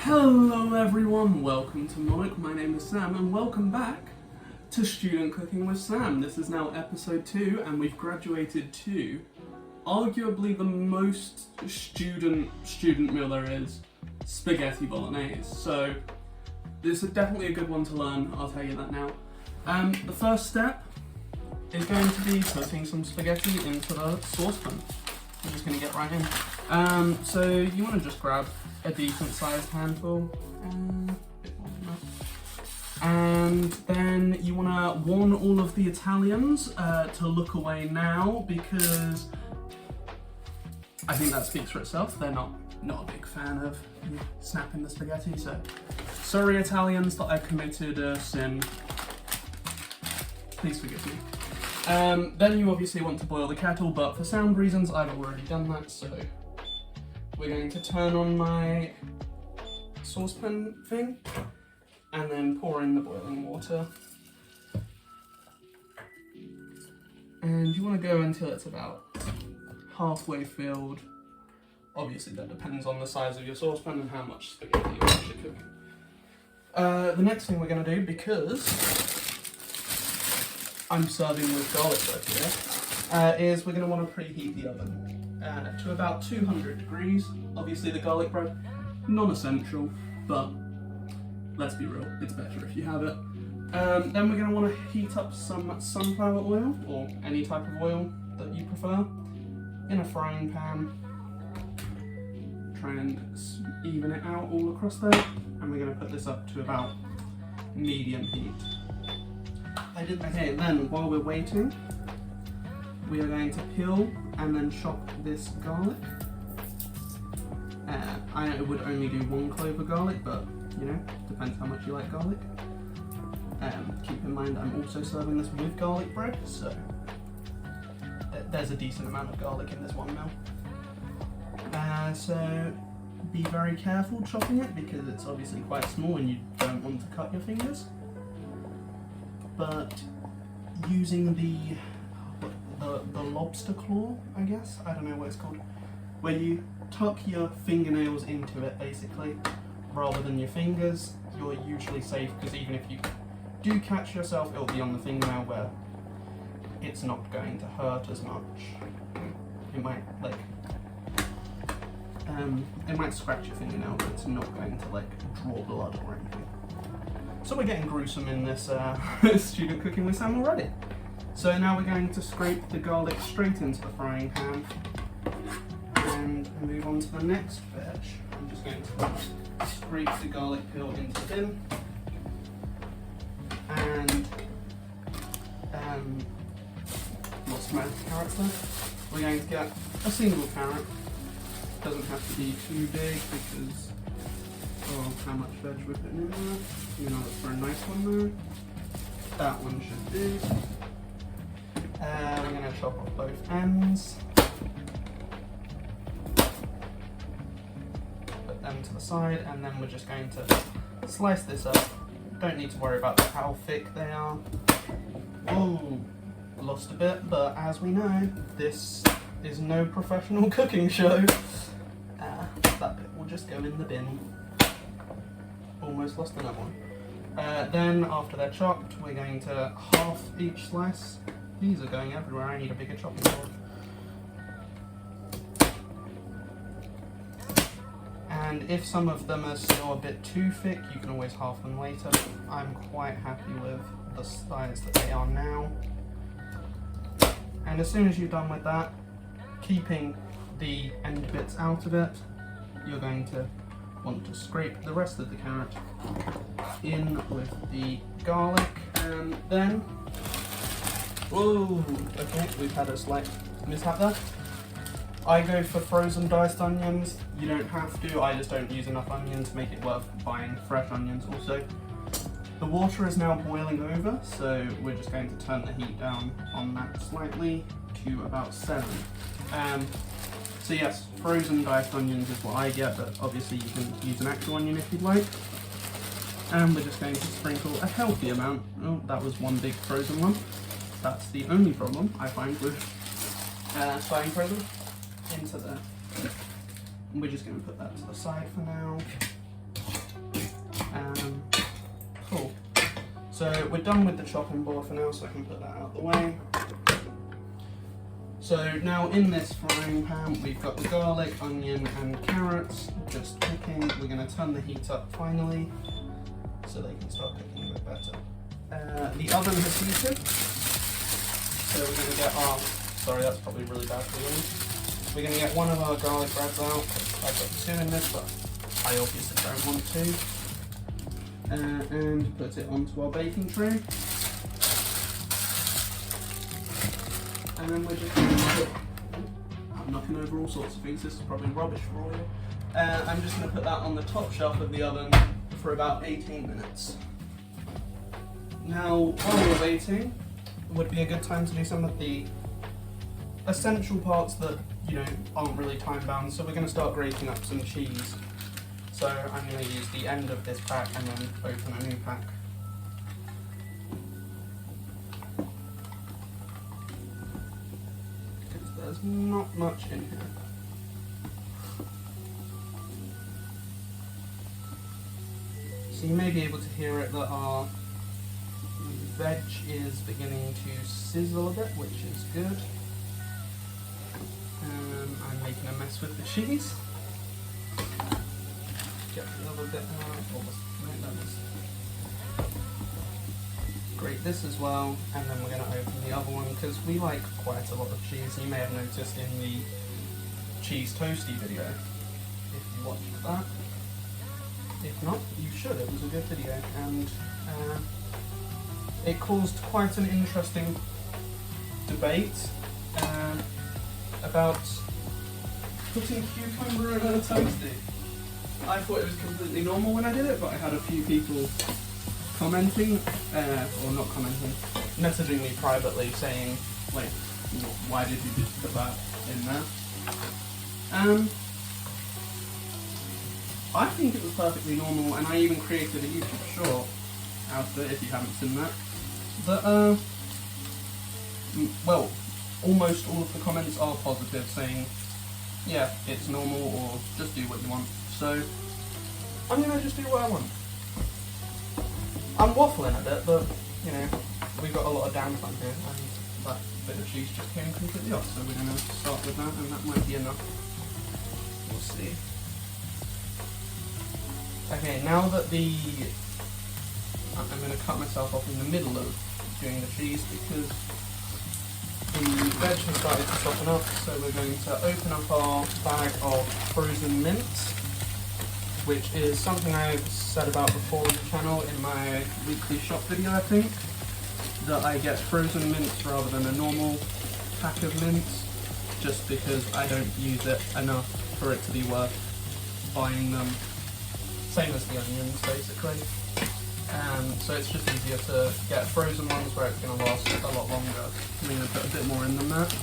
Hello everyone, welcome to Monarch. My name is Sam and welcome back to Student Cooking with Sam. This is now episode 2 and we've graduated to arguably the most student meal there is, Spaghetti Bolognese. So this is definitely a good one to learn, I'll tell you that now. The first step is going to be putting some spaghetti into the saucepan. I'm just going to get right in. So you want to just grab a decent sized handful, bit more than that. And then you want to warn all of the Italians to look away now, because I think that speaks for itself. They're not a big fan of snapping the spaghetti, so sorry Italians that I committed a sin. Please forgive me. Then you obviously want to boil the kettle, but for sound reasons I've already done that, so we're going to turn on my saucepan thing and then pour in the boiling water. And you want to go until it's about halfway filled. Obviously that depends on the size of your saucepan and how much spaghetti you're actually cooking. The next thing we're going to do, because I'm serving with garlic bread here, is we're going to want to preheat the oven to about 200 degrees. Obviously the garlic bread, non-essential, but let's be real, it's better if you have it. Then we're going to want to heat up some sunflower oil, or any type of oil that you prefer, in a frying pan. Try and even it out all across there, and we're going to put this up to about medium heat. Okay, then while we're waiting, we are going to peel and then chop this garlic. I would only do 1 clove of garlic, but you know, depends how much you like garlic. Keep in mind I'm also serving this with garlic bread, so there's a decent amount of garlic in this one meal. So be very careful chopping it, because it's obviously quite small and you don't want to cut your fingers. But using the lobster claw, I guess, I don't know what it's called, where you tuck your fingernails into it basically, rather than your fingers, you're usually safe, because even if you do catch yourself, it'll be on the fingernail where it's not going to hurt as much. It might it might scratch your fingernail, but it's not going to draw blood or anything. So we're getting gruesome in this Student Cooking with Sam already. So now we're going to scrape the garlic straight into the frying pan and move on to the next veg. I'm just going to scrape the garlic peel into the bin and lost my carrots there. We're going to get a single carrot. Doesn't have to be too big because of how much veg we're putting in there. You know, for a nice one there. That one should do. We're going to chop off both ends. Put them to the side, and then we're just going to slice this up. Don't need to worry about how thick they are. Oh, lost a bit, but as we know, this is no professional cooking show. That bit will just go in the bin. Almost lost another one. Then after they're chopped, we're going to half each slice. These are going everywhere, I need a bigger chopping board. And if some of them are still a bit too thick, you can always half them later. I'm quite happy with the size that they are now. And as soon as you're done with that, keeping the end bits out of it, you're going to want to scrape the rest of the carrot in with the garlic, and then, whoa, okay, we've had a slight mishap there. I go for frozen diced onions. You don't have to, I just don't use enough onion to make it worth buying fresh onions also. The water is now boiling over, so we're just going to turn the heat down on that slightly to about 7. So yes, frozen diced onions is what I get, but obviously you can use an actual onion if you'd like. And we're just going to sprinkle a healthy amount. Oh, that was one big frozen one. That's the only problem I find with buying frozen. Into there. And we're just going to put that to the side for now. So we're done with the chopping board for now, so I can put that out of the way. So now in this frying pan, we've got the garlic, onion and carrots just cooking. We're going to turn the heat up finally, so they can start cooking a bit better. The oven has heated, so we're going to get our, sorry that's probably really bad for you. We're going to get one of our garlic breads out. I've got two in this, but I obviously don't want to. And put it onto our baking tray. And then we're just going to put, I'm knocking over all sorts of things, this is probably rubbish for all of you. I'm just going to put that on the top shelf of the oven for about 18 minutes. Now, while we're waiting, it would be a good time to do some of the essential parts that, you know, aren't really time bound. So we're going to start grating up some cheese. So I'm going to use the end of this pack and then open a new pack. There's not much in here. So you may be able to hear it that our veg is beginning to sizzle a bit, which is good. I'm making a mess with the cheese. Get the other bit out. Grate this as well, and then we're going to open the other one because we like quite a lot of cheese. You may have noticed in the cheese toasty video, if you watched that. If not, you should. It was a good video, and it caused quite an interesting debate about putting cucumber in a toasty. I thought it was completely normal when I did it, but I had a few people commenting, or not commenting, messaging me privately saying, like, why did you just put that in there? I think it was perfectly normal, and I even created a YouTube short out of it, if you haven't seen that. But, well, almost all of the comments are positive, saying, yeah, it's normal, or just do what you want. So, I'm going to just do what I want. I'm waffling a bit, but, you know, we've got a lot of downtime here, and that bit of cheese just came completely off, so we're going to start with that, and that might be enough. We'll see. Okay, now that I'm going to cut myself off in the middle of doing the cheese, because the veg has started to soften up, so we're going to open up our bag of frozen mint, which is something I've said about before on the channel in my weekly shop video, I think, that I get frozen mints rather than a normal pack of mints, just because I don't use it enough for it to be worth buying them. Same as the onions, basically. So it's just easier to get frozen ones where it's going to last a lot longer. I'm going to put a bit more in than that.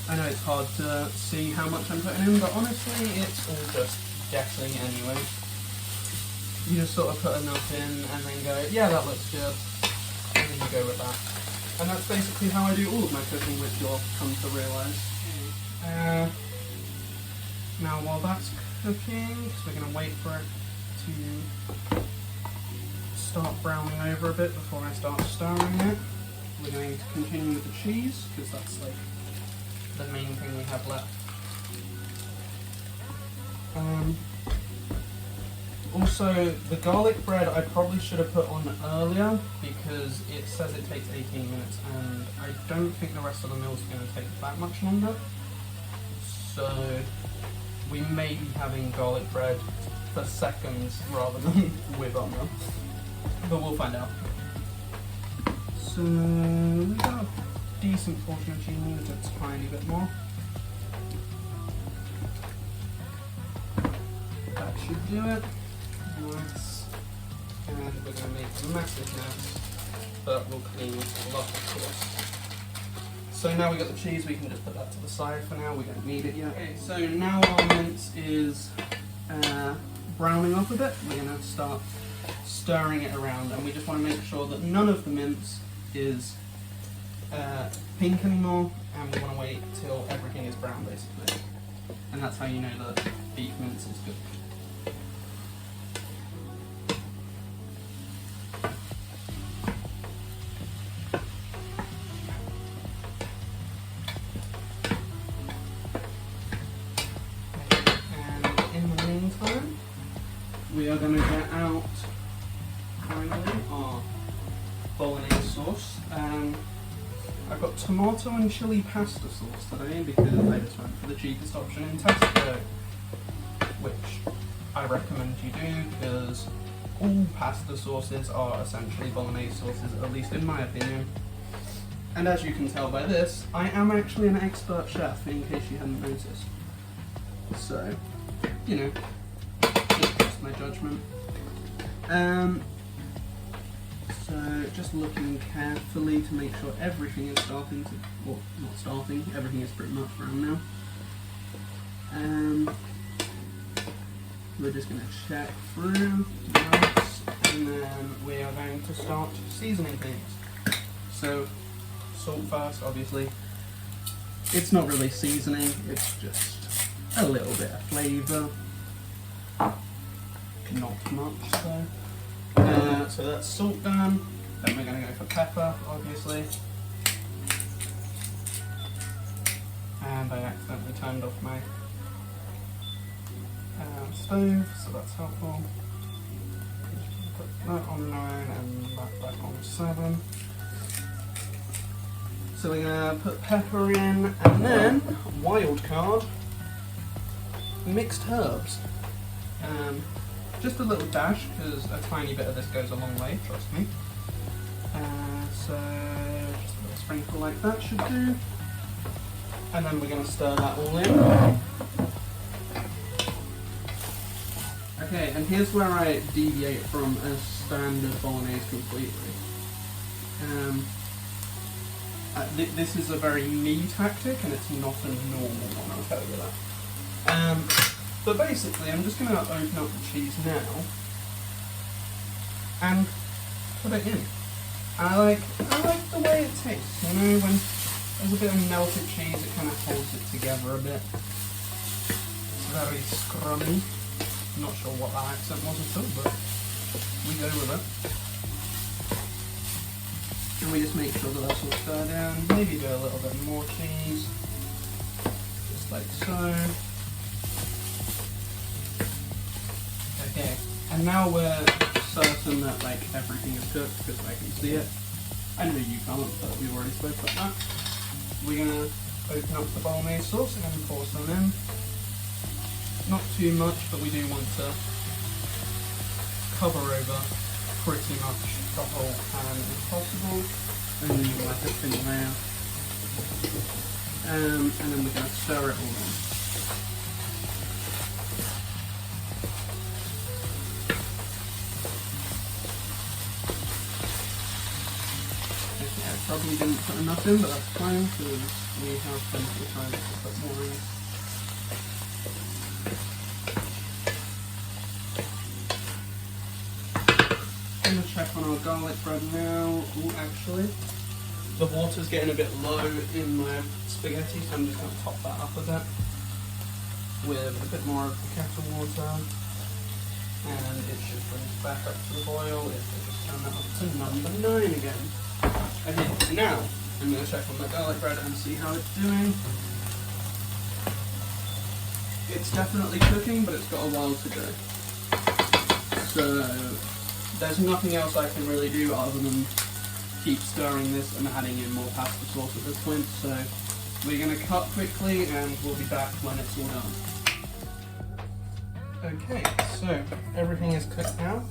I know it's hard to see how much I'm putting in, but honestly it's all just guessing anyway. You just sort of put enough in and then go, yeah, that looks good, and then you go with that. And that's basically how I do all of my cooking, which you'll come to realise. Now while that's cooking, because we're going to wait for it to start browning over a bit before I start stirring it, we're going to continue with the cheese, because that's like the main thing we have left. Also, the garlic bread I probably should have put on earlier because it says it takes 18 minutes and I don't think the rest of the meal is going to take that much longer. So we may be having garlic bread for seconds rather than with our meal. But we'll find out. So we've got a decent portion of cheese, maybe a tiny bit more. That should do it. Nice. And we're going to make a massive mess, but we'll clean it all up, of course. So now we've got the cheese, we can just put that to the side for now, we don't need it yet. Okay, so now our mince is browning up a bit, we're going to start stirring it around, and we just want to make sure that none of the mince is pink anymore, and we want to wait till everything is brown basically. And that's how you know that beef mince is good. we are going to get out finally our bolognese sauce. I've got tomato and chili pasta sauce today because I just went for the cheapest option in Tesco, which I recommend you do because all pasta sauces are essentially bolognese sauces, at least in my opinion. And as you can tell by this, I am actually an expert chef, in case you hadn't noticed. So, you know, just trust my judgment. So just looking carefully to make sure everything is starting to, well, not starting, everything is pretty much brown now. We're just going to check through, nice, and then we are going to start seasoning things. So salt first, obviously. It's not really seasoning, it's just a little bit of flavour. Not much though. So that's salt done. Then we're going to go for pepper, obviously. And I accidentally turned off my stove, so that's helpful. Put that on 9 and that back on 7. So we're going to put pepper in, and then, wild card, mixed herbs. Just a little dash, because a tiny bit of this goes a long way, trust me. So just a little sprinkle like that should do. And then we're going to stir that all in. Okay, and here's where I deviate from a standard bolognese completely. This is a very me tactic, and it's not a normal one, I'll tell you that. But basically, I'm just going to open up the cheese now and put it in. I like the way it tastes, you know, when there's a bit of melted cheese, it kind of holds it together a bit. It's very scrummy. Not sure what that accent was at all, but we go with it. And we just make sure that that's all stirred in. Maybe do a little bit more cheese, just like so. Okay, and now we're certain that like everything is cooked because I can see it. I know you can't, but we've already spoke about that. We're gonna open up the bolognese sauce and pour some in. Not too much, but we do want to cover over pretty much the whole pan if possible. And then you like a thin layer. And then we're gonna stir it all in. Probably didn't put enough in, but that's fine because we have plenty of time to put more in. I'm going to check on our garlic bread now. Oh, actually, the water's getting a bit low in my spaghetti, so I'm just going to top that up a bit with a bit more of the kettle water. And it should bring us back up to the boil if we just turn that up to number 9 again. Okay, now I'm going to check on my garlic bread and see how it's doing. It's definitely cooking, but it's got a while to go. So there's nothing else I can really do other than keep stirring this and adding in more pasta sauce at this point. So we're going to cut quickly and we'll be back when it's all done. Okay, so everything is cooked now.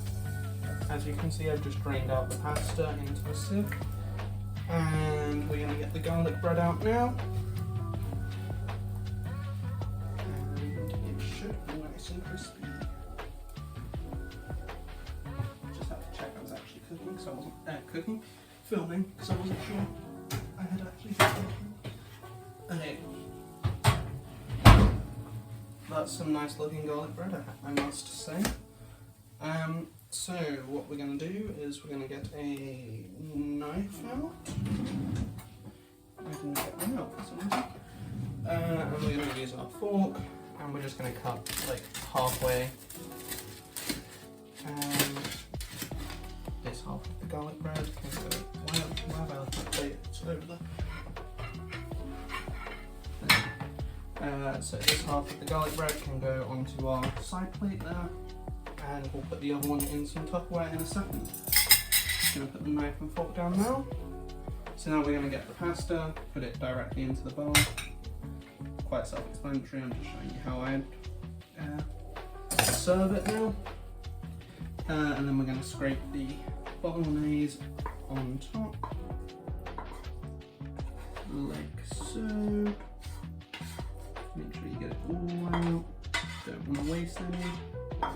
As you can see, I've just drained out the pasta into a sieve. And we're going to get the garlic bread out now. And it should be nice and crispy. Just have to check I was actually cooking, because I wasn't filming, because I wasn't sure I had actually been cooking. Okay. That's some nice looking garlic bread, I must say. So what we're going to do is we're going to get a knife out. I didn't get one out for some reason. And we're going to use our fork, and we're just going to cut like halfway. And this half of the garlic bread can go. Why have I left that plate? It's over there. So this half of the garlic bread can go onto our side plate there. and we'll put the other one in some Tupperware in a second. Just going to put the knife and fork down now. So now we're going to get the pasta, put it directly into the bowl. Quite self-explanatory, I'm just showing you how I serve it now. And then we're going to scrape the bolognese on top, like so. Make sure you get it all out, don't want to waste any.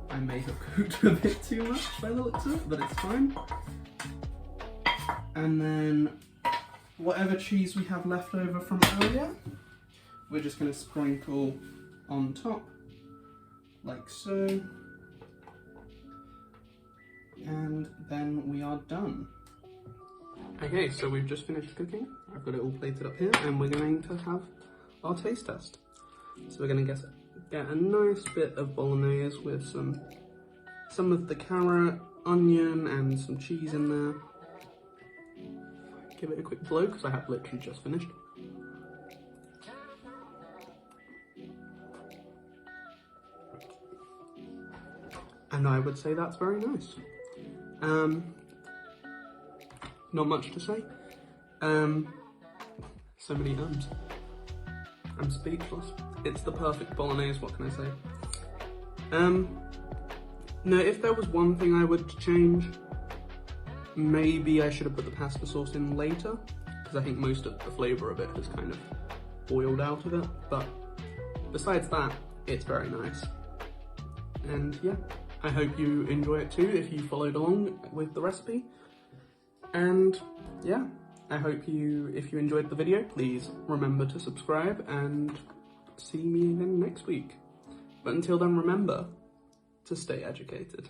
I may have cooked a bit too much by the looks of it, but it's fine. And then whatever cheese we have left over from earlier, we're just going to sprinkle on top, like so. And then we are done. Okay, so we've just finished cooking. I've got it all plated up here, and we're going to have our taste test. So we're going to get a nice bit of bolognese with some of the carrot, onion, and some cheese in there. Give it a quick blow because I have literally just finished. And I would say that's very nice. Not much to say. So many ums. I'm speechless. It's the perfect bolognese, what can I say? No, if there was one thing I would change, maybe I should have put the pasta sauce in later, because I think most of the flavour of it has kind of boiled out of it, but besides that, it's very nice. And yeah, I hope you enjoy it too if you followed along with the recipe. And yeah, I hope if you enjoyed the video, please remember to subscribe and see me again next week. But until then, remember to stay educated.